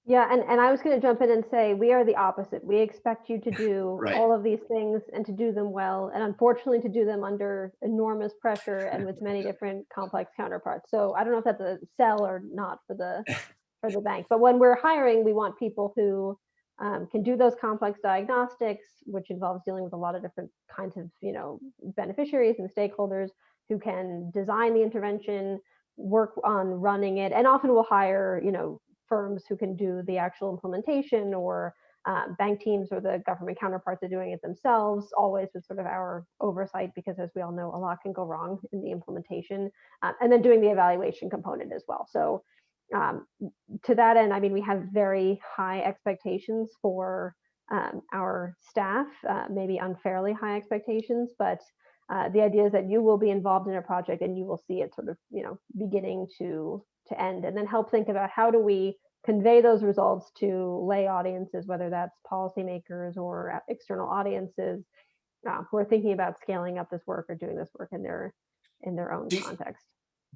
Yeah, and I was going to jump in and say, we are the opposite. We expect you to do Right. all of these things and to do them well, and unfortunately to do them under enormous pressure and with many different complex counterparts. So I don't know if that's a sell or not for the bank, but when we're hiring, we want people who can do those complex diagnostics, which involves dealing with a lot of different kinds of, you know, beneficiaries and stakeholders, who can design the intervention, work on running it, and often we'll hire, you know, firms who can do the actual implementation, or bank teams or the government counterparts are doing it themselves, always with sort of our oversight, because as we all know, a lot can go wrong in the implementation, and then doing the evaluation component as well. So to that end, I mean, we have very high expectations for our staff, maybe unfairly high expectations, but the idea is that you will be involved in a project and you will see it sort of, you know, beginning to end, and then help think about how do we convey those results to lay audiences, whether that's policymakers or external audiences who are thinking about scaling up this work or doing this work in their own context.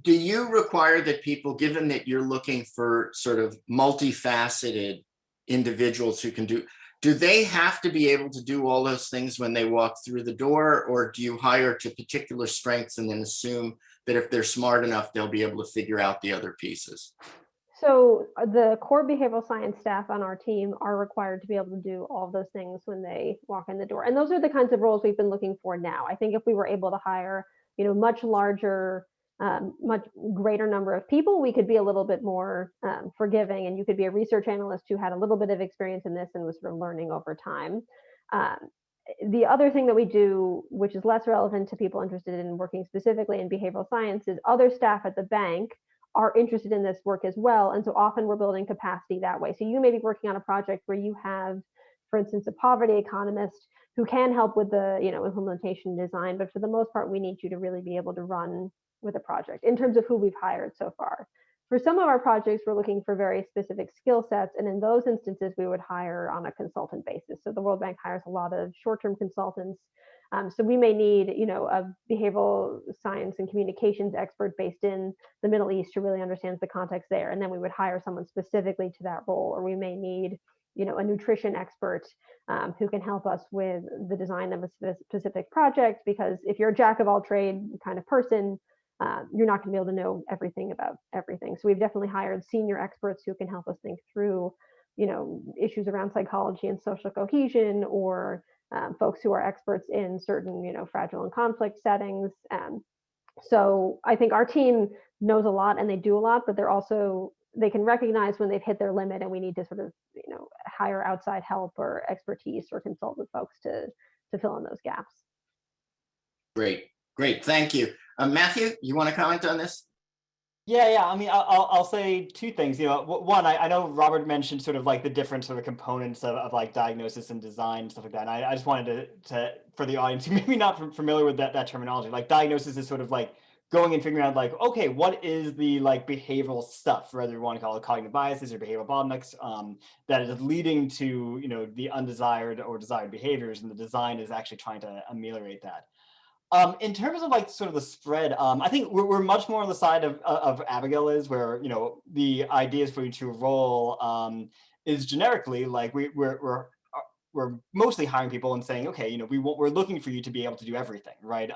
Do you require that people, given that you're looking for sort of multifaceted individuals who can do they have to be able to do all those things when they walk through the door, or do you hire to particular strengths and then assume that if they're smart enough, they'll be able to figure out the other pieces? So the core behavioral science staff on our team are required to be able to do all of those things when they walk in the door. And those are the kinds of roles we've been looking for now. I think if we were able to hire, you know, much larger, much greater number of people, we could be a little bit more forgiving, and you could be a research analyst who had a little bit of experience in this and was sort of learning over time. the other thing that we do, which is less relevant to people interested in working specifically in behavioral science, is other staff at the bank are interested in this work as well. And so often we're building capacity that way. So you may be working on a project where you have, for instance, a poverty economist who can help with the implementation design, but for the most part, we need you to really be able to run with a project in terms of who we've hired so far. For some of our projects, we're looking for very specific skill sets. And in those instances, we would hire on a consultant basis. So the World Bank hires a lot of short-term consultants. So we may need, a behavioral science and communications expert based in the Middle East who really understands the context there. And then we would hire someone specifically to that role. Or we may need, a nutrition expert who can help us with the design of a specific project. Because if you're a jack of all trade kind of person, you're not going to be able to know everything about everything. So we've definitely hired senior experts who can help us think through, issues around psychology and social cohesion, or folks who are experts in certain, fragile and conflict settings. So I think our team knows a lot and they do a lot, but they can recognize when they've hit their limit and we need to sort of, hire outside help or expertise or consult with folks to fill in those gaps. Great. Thank you. Matthew, you want to comment on this? Yeah. I mean, I'll say two things. One, I know Robert mentioned sort of like the different sort of components of like diagnosis and design and stuff like that. And I just wanted to for the audience who maybe not familiar with that terminology, like diagnosis is sort of like going and figuring out like, okay, what is the like behavioral stuff, whether you want to call it cognitive biases or behavioral bottlenecks, that is leading to, the undesired or desired behaviors, and the design is actually trying to ameliorate that. In terms of like sort of the spread, I think we're much more on the side of Abigail is, where the ideas for you to role is generically like we're mostly hiring people and saying, okay, we're looking for you to be able to do everything, right?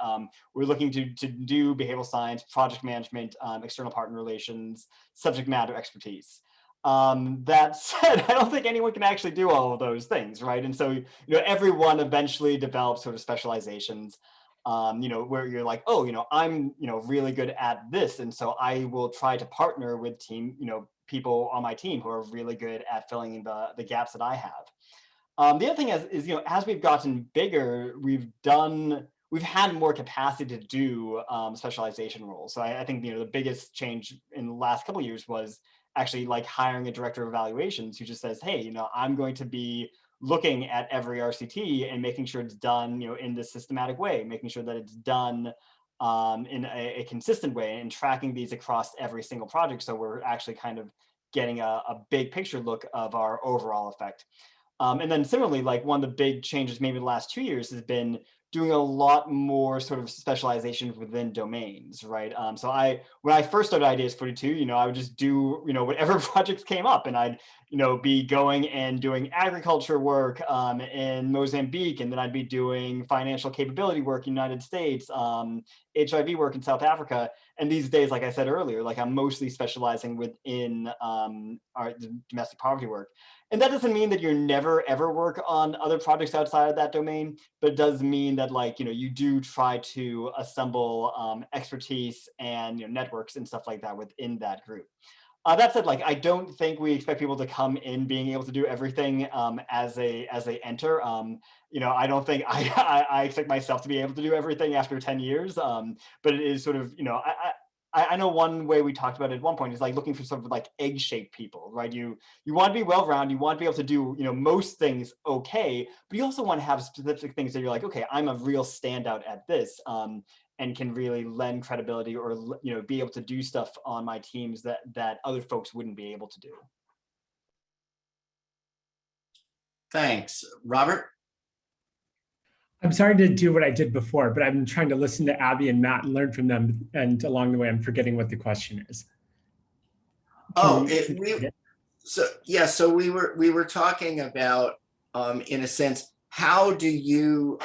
We're looking to do behavioral science, project management, external partner relations, subject matter expertise. That said, I don't think anyone can actually do all of those things, right? And so everyone eventually develops sort of specializations. Where you're like, oh, I'm, really good at this. And so I will try to partner with people on my team who are really good at filling in the gaps that I have. The other thing is, as we've gotten bigger, we've had more capacity to do specialization roles. So I think, the biggest change in the last couple of years was actually like hiring a director of evaluations who just says, hey, I'm going to be looking at every RCT and making sure it's done, in this systematic way, making sure that it's done in a consistent way, and tracking these across every single project. So we're actually kind of getting a big picture look of our overall effect. And then similarly, like one of the big changes maybe the last 2 years has been doing a lot more sort of specialization within domains, right? So when I first started Ideas 42, I would just do, whatever projects came up, and I'd, be going and doing agriculture work in Mozambique, and then I'd be doing financial capability work in the United States, HIV work in South Africa. And these days, like I said earlier, like I'm mostly specializing within our domestic poverty work. And that doesn't mean that you never ever work on other projects outside of that domain, but it does mean that you do try to assemble expertise and networks and stuff like that within that group. That said, I don't think we expect people to come in being able to do everything as they enter. I don't think I expect myself to be able to do everything after 10 years, but it is sort of, I know one way we talked about it at one point is like looking for sort of like egg-shaped people, right? You want to be well-rounded, you want to be able to do, most things okay, but you also want to have specific things that you're like, okay, I'm a real standout at this, and can really lend credibility or, be able to do stuff on my teams that other folks wouldn't be able to do. Thanks. Robert? I'm sorry to do what I did before, but I'm trying to listen to Abby and Matt and learn from them. And along the way, I'm forgetting what the question is. So we were talking about, in a sense, how do you,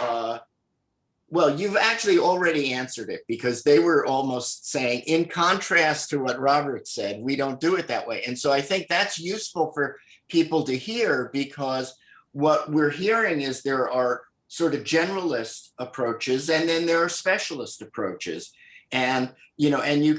well, you've actually already answered it, because they were almost saying, in contrast to what Robert said, we don't do it that way. And so I think that's useful for people to hear, because what we're hearing is there are sort of generalist approaches, and then there are specialist approaches. And, and you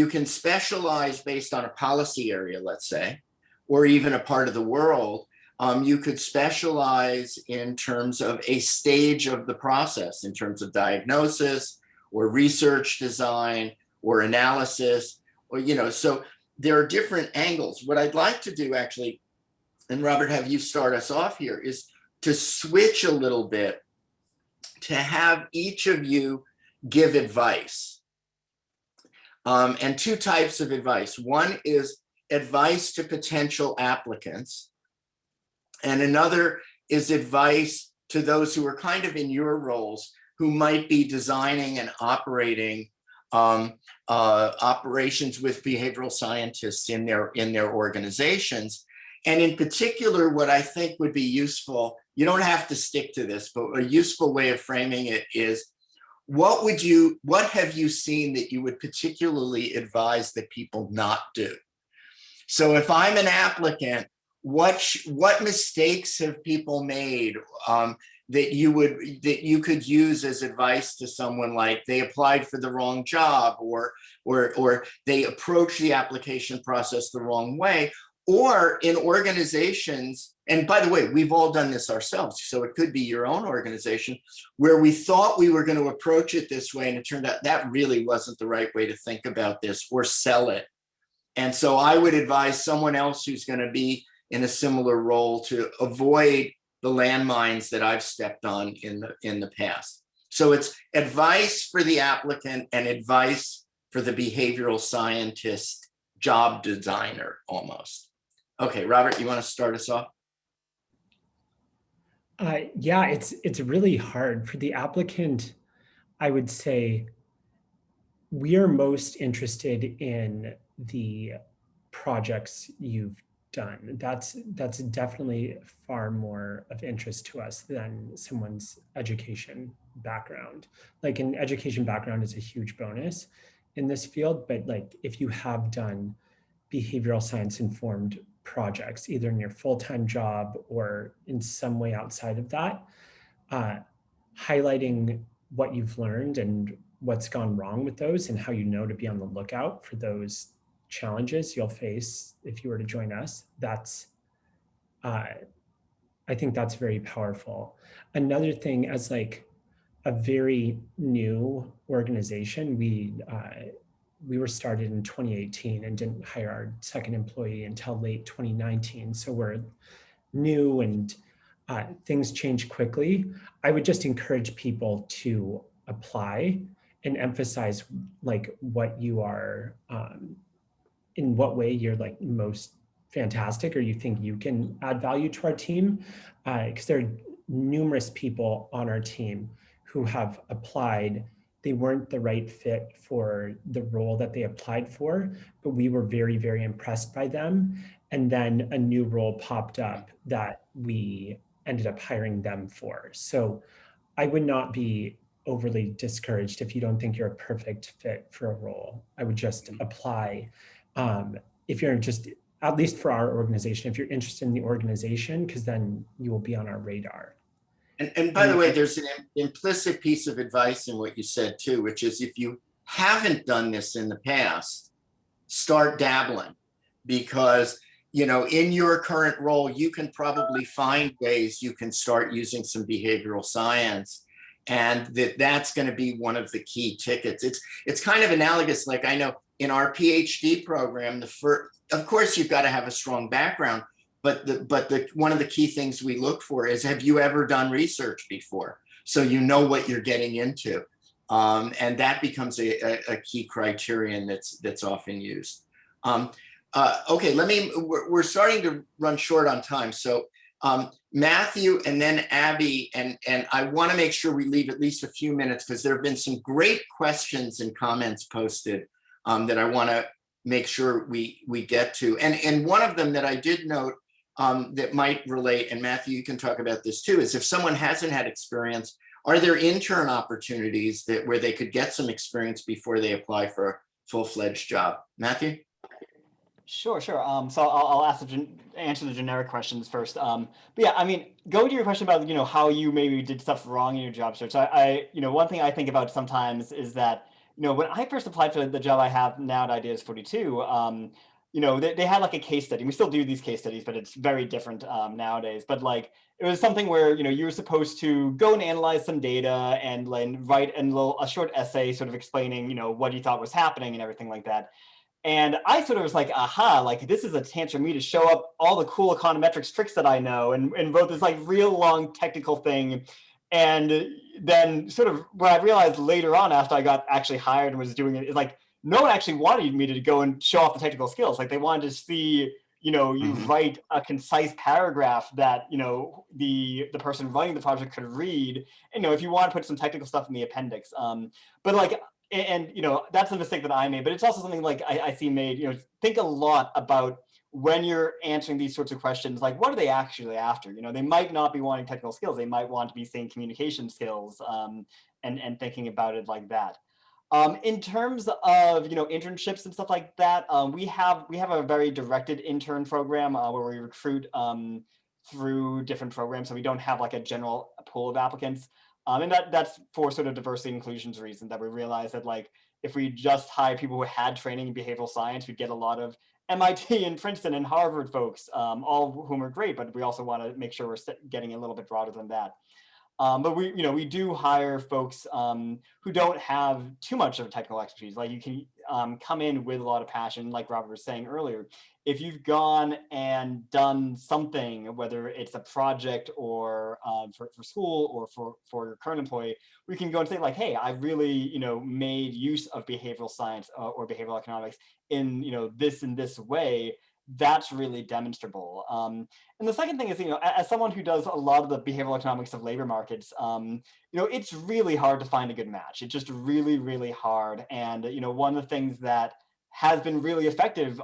can specialize based on a policy area, let's say, or even a part of the world. You could specialize in terms of a stage of the process, in terms of diagnosis or research design or analysis, or, so there are different angles. What I'd like to do actually, and Robert, have you start us off here, is to switch a little bit to have each of you give advice. And two types of advice. One is advice to potential applicants, and another is advice to those who are kind of in your roles, who might be designing and operating operations with behavioral scientists in their organizations. And in particular, what I think would be useful, you don't have to stick to this, but a useful way of framing it is, what have you seen that you would particularly advise that people not do? So if I'm an applicant, what mistakes have people made that you could use as advice to someone, like they applied for the wrong job, or they approached the application process the wrong way, or in organizations, and by the way, we've all done this ourselves, so it could be your own organization, where we thought we were going to approach it this way, and it turned out that really wasn't the right way to think about this or sell it. And so I would advise someone else who's going to be in a similar role to avoid the landmines that I've stepped on in the past. So it's advice for the applicant and advice for the behavioral scientist, job designer almost. Okay, Robert, you want to start us off? Yeah, it's really hard for the applicant. I would say we are most interested in the projects you've done. That's definitely far more of interest to us than someone's education background. Like, an education background is a huge bonus in this field, but like, if you have done behavioral science informed projects, either in your full-time job or in some way outside of that, highlighting what you've learned and what's gone wrong with those, and how you know to be on the lookout for those challenges you'll face if you were to join us, that's I think that's very powerful. Another thing, as like a very new organization, we were started in 2018 and didn't hire our second employee until late 2019. So we're new, and things change quickly. I would just encourage people to apply and emphasize like what you are, in what way you're like most fantastic, or you think you can add value to our team. Because there are numerous people on our team who have applied. They weren't the right fit for the role that they applied for, but we were very, very impressed by them. And then a new role popped up that we ended up hiring them for. So I would not be overly discouraged if you don't think you're a perfect fit for a role. I would just apply. If you're just, at least for our organization, if you're interested in the organization, because then you will be on our radar. And by the way, there's an implicit piece of advice in what you said too, which is, if you haven't done this in the past, start dabbling, because in your current role, you can probably find ways you can start using some behavioral science, and that's going to be one of the key tickets. It's kind of analogous. Like, I know in our PhD program, of course you've got to have a strong background, but one of the key things we look for is, have you ever done research before? So you know what you're getting into, and that becomes a key criterion that's often used. Okay, we're starting to run short on time. So Matthew and then Abby, and I want to make sure we leave at least a few minutes, because there have been some great questions and comments posted that I want to make sure we get to. And one of them that I did note that might relate, and Matthew, you can talk about this too, is if someone hasn't had experience, are there intern opportunities where they could get some experience before they apply for a full-fledged job? Matthew? Sure. So I'll answer the generic questions first. But yeah, I mean, go to your question about, how you maybe did stuff wrong in your job search. I one thing I think about sometimes is that, when I first applied for the job I have now at Ideas 42, you know, they had like a case study. We still do these case studies, but it's very different nowadays. But like, it was something where, you know, you were supposed to go and analyze some data and like write a short essay sort of explaining, you know, what you thought was happening and everything like that. And I sort of was like, aha, like this is a chance for me to show up all the cool econometrics tricks that I know, and wrote this like real long technical thing. And then sort of what I realized later on after I got actually hired and was doing it is like, no one actually wanted me to go and show off the technical skills. Like they wanted to see, you know, you write a concise paragraph that, you know, the person running the project could read. And, you know, if you want to put some technical stuff in the appendix. But like, and you know, that's a mistake that I made, but it's also something like I see made, you know, think a lot about when you're answering these sorts of questions, like what are they actually after? You know, they might not be wanting technical skills. They might want to be saying communication skills, and thinking about it like that. In terms of, you know, internships and stuff like that, we have a very directed intern program where we recruit through different programs. So we don't have like a general pool of applicants. And that's for sort of diversity and inclusions reasons, that we realized that like if we just hire people who had training in behavioral science, we'd get a lot of MIT and Princeton and Harvard folks, all of whom are great, but we also want to make sure we're getting a little bit broader than that. But we, you know, we do hire folks who don't have too much of a technical expertise. Like you can come in with a lot of passion, like Robert was saying earlier. If you've gone and done something, whether it's a project or for school or for your current employee, we can go and say like, hey, I really, you know, made use of behavioral science or behavioral economics in, you know, this and this way. That's really demonstrable. And the second thing is, you know, as someone who does a lot of the behavioral economics of labor markets, you know, it's really hard to find a good match. It's just really, really hard. And, you know, one of the things that has been really effective,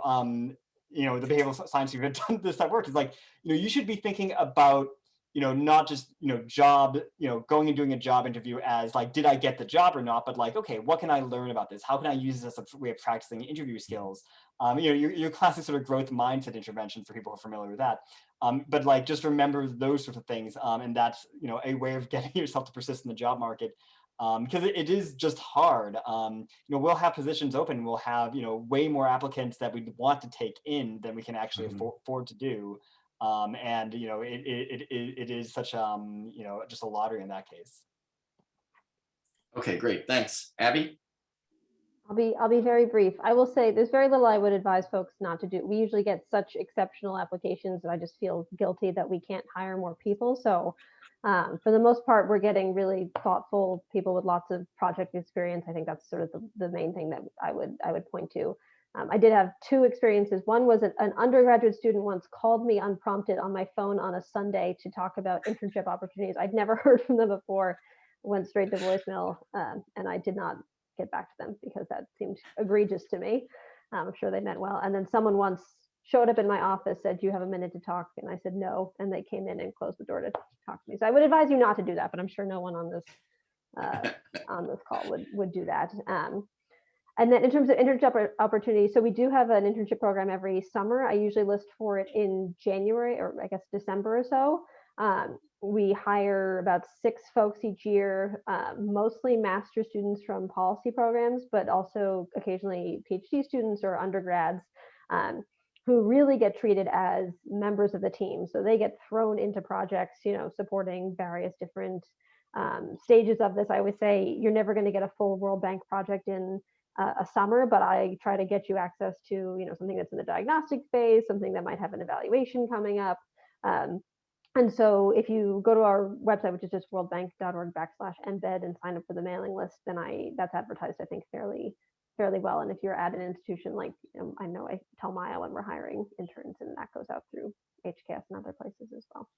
you know, the behavioral science who have done this type of work is like, you know, you should be thinking about, you know, not just, you know, job, you know, going and doing a job interview as like, did I get the job or not? But like, okay, what can I learn about this? How can I use this as a way of practicing interview skills? You know, your classic sort of growth mindset intervention for people who are familiar with that. But like, just remember those sorts of things. And that's, you know, a way of getting yourself to persist in the job market. Because it is just hard. You know, we'll have positions open. We'll have, you know, way more applicants that we want to take in than we can actually afford to do. And, you know, it is such, you know, just a lottery in that case. Okay, great. Thanks. Abby? I'll be very brief. I will say there's very little I would advise folks not to do. We usually get such exceptional applications that I just feel guilty that we can't hire more people. So for the most part, we're getting really thoughtful people with lots of project experience. I think that's sort of the main thing that I would point to. I did have two experiences. One was an undergraduate student once called me unprompted on my phone on a Sunday to talk about internship opportunities. I'd never heard from them before, went straight to voicemail, and I did not get back to them because that seemed egregious to me. I'm sure they meant well. And then someone once showed up in my office, said, do you have a minute to talk? And I said, no. And they came in and closed the door to talk to me. So I would advise you not to do that, but I'm sure no one on this call would do that. And then in terms of internship opportunities, so we do have an internship program every summer. I usually list for it in January or I guess December or so. We hire about 6 folks each year, mostly master students from policy programs, but also occasionally PhD students or undergrads who really get treated as members of the team. So they get thrown into projects, you know, supporting various different stages of this. I always say you're never going to get a full World Bank project in a summer, but I try to get you access to, you know, something that's in the diagnostic phase, something that might have an evaluation coming up. And so if you go to our website, which is just worldbank.org/embed and sign up for the mailing list, then that's advertised, I think, fairly well. And if you're at an institution like, I know I tell Maya when we're hiring interns, and that goes out through HKS and other places as well.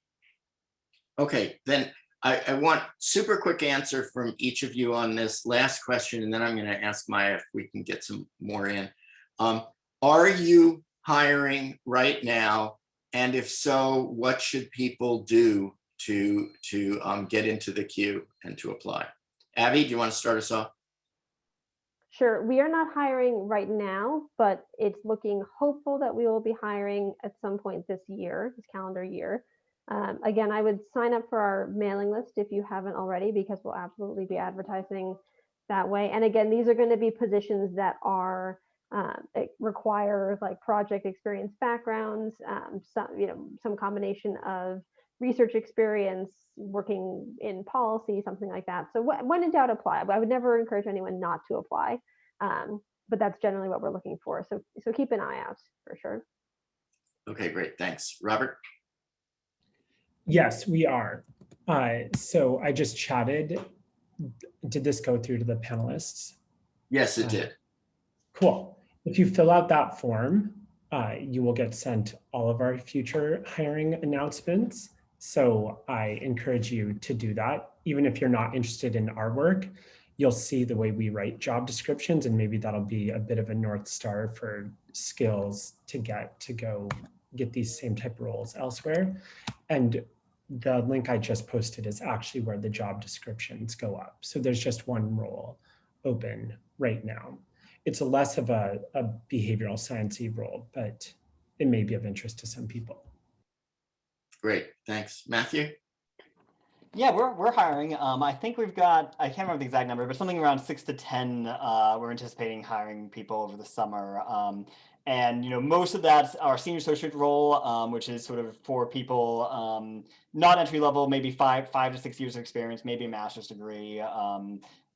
Okay, then I want super quick answer from each of you on this last question, and then I'm going to ask Maya if we can get some more in. Are you hiring right now? And if so, what should people do to get into the queue and to apply? Abby, do you want to start us off? Sure. We are not hiring right now, but it's looking hopeful that we will be hiring at some point this calendar year. Again, I would sign up for our mailing list if you haven't already, because we'll absolutely be advertising that way. And again, these are going to be positions that are It requires like project experience backgrounds, some combination of research experience, working in policy, something like that. So when in doubt, apply. I would never encourage anyone not to apply, but that's generally what we're looking for. So keep an eye out for sure. Okay, great. Thanks. Robert? Yes, we are. So I just chatted. Did this go through to the panelists? Yes, it did. Cool. If you fill out that form, you will get sent all of our future hiring announcements. So I encourage you to do that. Even if you're not interested in our work, you'll see the way we write job descriptions, and maybe that'll be a bit of a North Star for skills to go get these same type of roles elsewhere. And the link I just posted is actually where the job descriptions go up. So there's just one role open right now. It's less of a behavioral sciencey role, but it may be of interest to some people. Great, thanks. Matthew? Yeah, we're hiring. I think we've got, I can't remember the exact number, but something around 6 to 10. We're anticipating hiring people over the summer. And most of that's our senior associate role, which is sort of for people not entry level, maybe 5 to 6 years of experience, maybe a master's degree,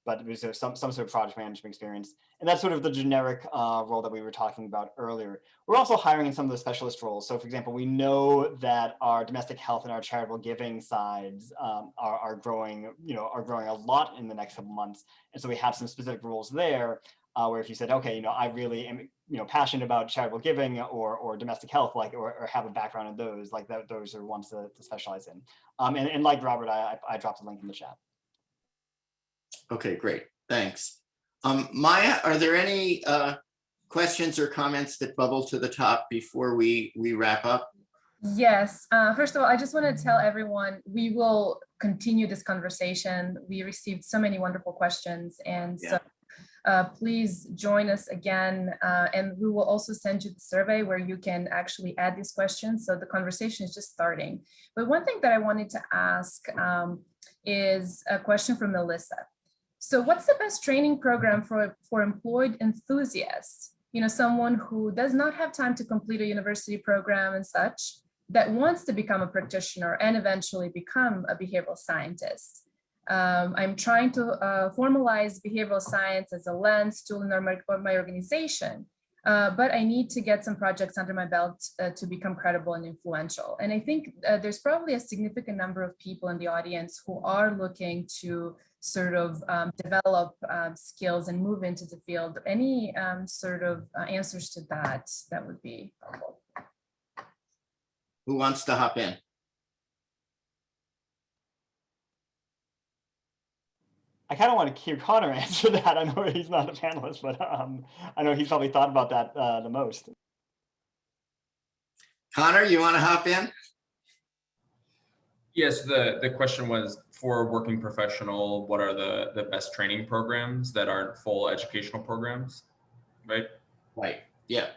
but there's some sort of project management experience. And that's sort of the generic role that we were talking about earlier. We're also hiring in some of the specialist roles. So for example, we know that our domestic health and our charitable giving sides are growing, are growing a lot in the next couple months. And so we have some specific roles there where if you said, okay, I really am, passionate about charitable giving or domestic health, like, or have a background in those, like those are ones to specialize in. And like Robert, I dropped a link in the chat. Okay, great. Thanks. Maya, are there any questions or comments that bubble to the top before we wrap up? Yes. First of all, I just want to tell everyone we will continue this conversation. We received so many wonderful questions, and so please join us again. And we will also send you the survey where you can actually add these questions. So the conversation is just starting. But one thing that I wanted to ask is a question from Melissa. So what's the best training program for employed enthusiasts? Someone who does not have time to complete a university program and such, that wants to become a practitioner and eventually become a behavioral scientist. I'm trying to formalize behavioral science as a lens tool in my organization, but I need to get some projects under my belt to become credible and influential. And I think there's probably a significant number of people in the audience who are looking to sort of develop skills and move into the field. Any sort of answers to that would be helpful. Who wants to hop in? I kind of want to hear Connor answer that. I know he's not a panelist, but I know he's probably thought about that the most. Connor, you want to hop in? Yes, the question was, for a working professional, what are the best training programs that aren't full educational programs, right? Right, yeah.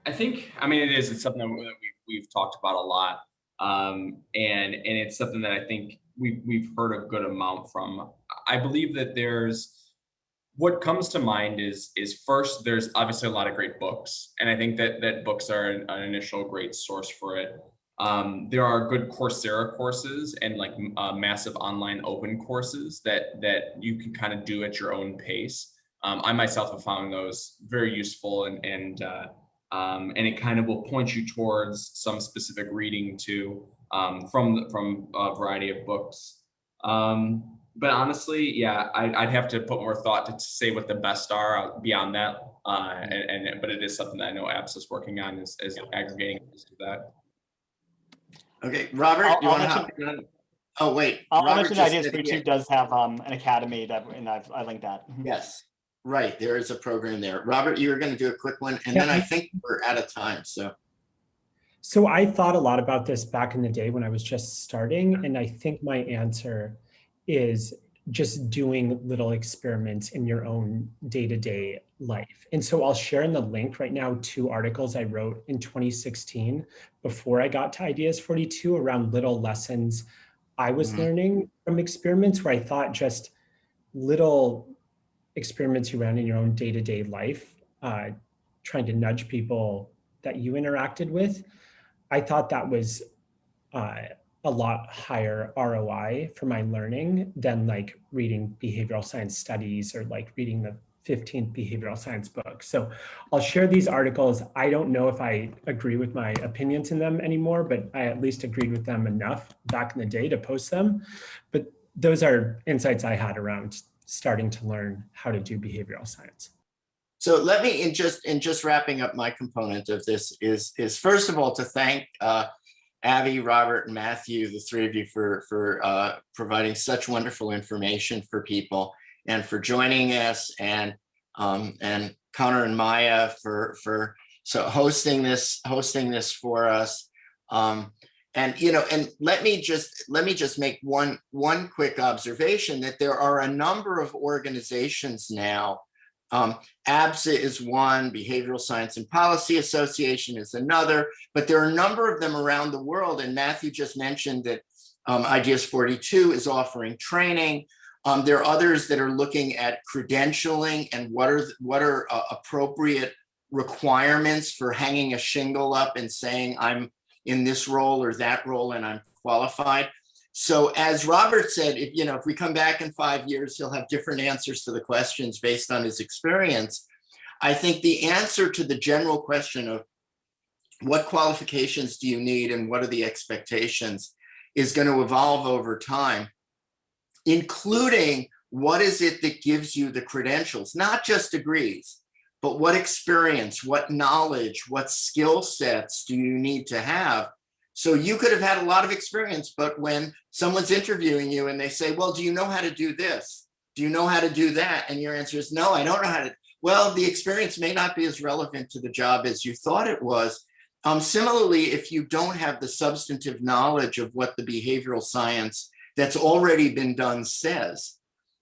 I think, it's something that we've talked about a lot. And it's something that I think we've heard a good amount from. I believe that what comes to mind is first, there's obviously a lot of great books. And I think that books are an initial great source for it. There are good Coursera courses and like massive online open courses that you can kind of do at your own pace. I myself have found those very useful and it kind of will point you towards some specific reading too from a variety of books. But honestly, yeah, I'd have to put more thought to say what the best are beyond that. But it is something that I know APSA is working on is aggregating that. Okay, Robert, you want to hop in? Oh, wait. I'll Robert mention just Ideas said 42 here. does have an academy and I linked that. Yes, right. There is a program there. Robert, you were going to do a quick one, and then I think we're out of time. So I thought a lot about this back in the day when I was just starting, and I think my answer is just doing little experiments in your own day-to-day life. And so I'll share in the link right now 2 articles I wrote in 2016 before I got to Ideas 42 around little lessons I was learning from experiments, where I thought just little experiments you ran in your own day-to-day life trying to nudge people that you interacted with, I thought that was a lot higher ROI for my learning than like reading behavioral science studies or like reading the 15th behavioral science book. So I'll share these articles. I don't know if I agree with my opinions in them anymore, but I at least agreed with them enough back in the day to post them. But those are insights I had around starting to learn how to do behavioral science. So let me, in just wrapping up my component of this is first of all to thank Abby, Robert, and Matthew, the three of you, for providing such wonderful information for people, and for joining us, and Connor and Maya for hosting this for us. And let me just make one quick observation, that there are a number of organizations now. ABSA is one, Behavioral Science and Policy Association is another, but there are a number of them around the world. And Matthew just mentioned that Ideas 42 is offering training. There are others that are looking at credentialing and what are appropriate requirements for hanging a shingle up and saying I'm in this role or that role and I'm qualified. So as Robert said, if we come back in 5 years, he'll have different answers to the questions based on his experience. I think the answer to the general question of what qualifications do you need and what are the expectations is going to evolve over time, including what is it that gives you the credentials, not just degrees, but what experience, what knowledge, what skill sets do you need to have? So you could have had a lot of experience, but when someone's interviewing you and they say, well, do you know how to do this? Do you know how to do that? And your answer is, no, I don't know how to. Well, the experience may not be as relevant to the job as you thought it was. Similarly, if you don't have the substantive knowledge of what the behavioral science that's already been done says,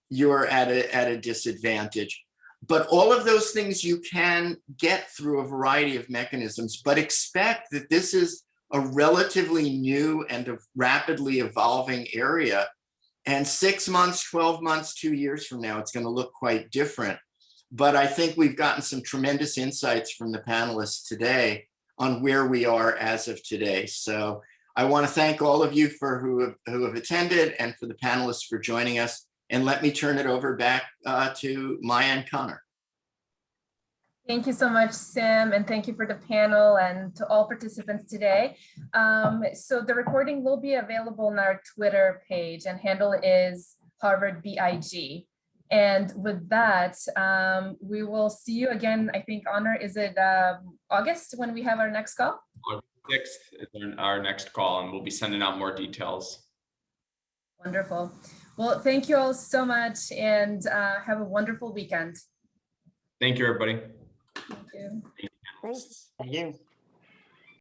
you're at a disadvantage. But all of those things you can get through a variety of mechanisms, but expect that this is a relatively new and a rapidly evolving area. And 6 months, 12 months, 2 years from now, it's going to look quite different. But I think we've gotten some tremendous insights from the panelists today on where we are as of today. So I want to thank all of you who have attended, and for the panelists for joining us. And let me turn it over back to Maya and Connor. Thank you so much, Sim, and thank you for the panel and to all participants today. So the recording will be available on our Twitter page, and handle is Harvard BIG. And with that, we will see you again. I think, Honor, is it August when we have our next call? August 6th is our next call, and we'll be sending out more details. Wonderful. Well, thank you all so much, and have a wonderful weekend. Thank you, everybody. Thank you. Thanks. Thank you.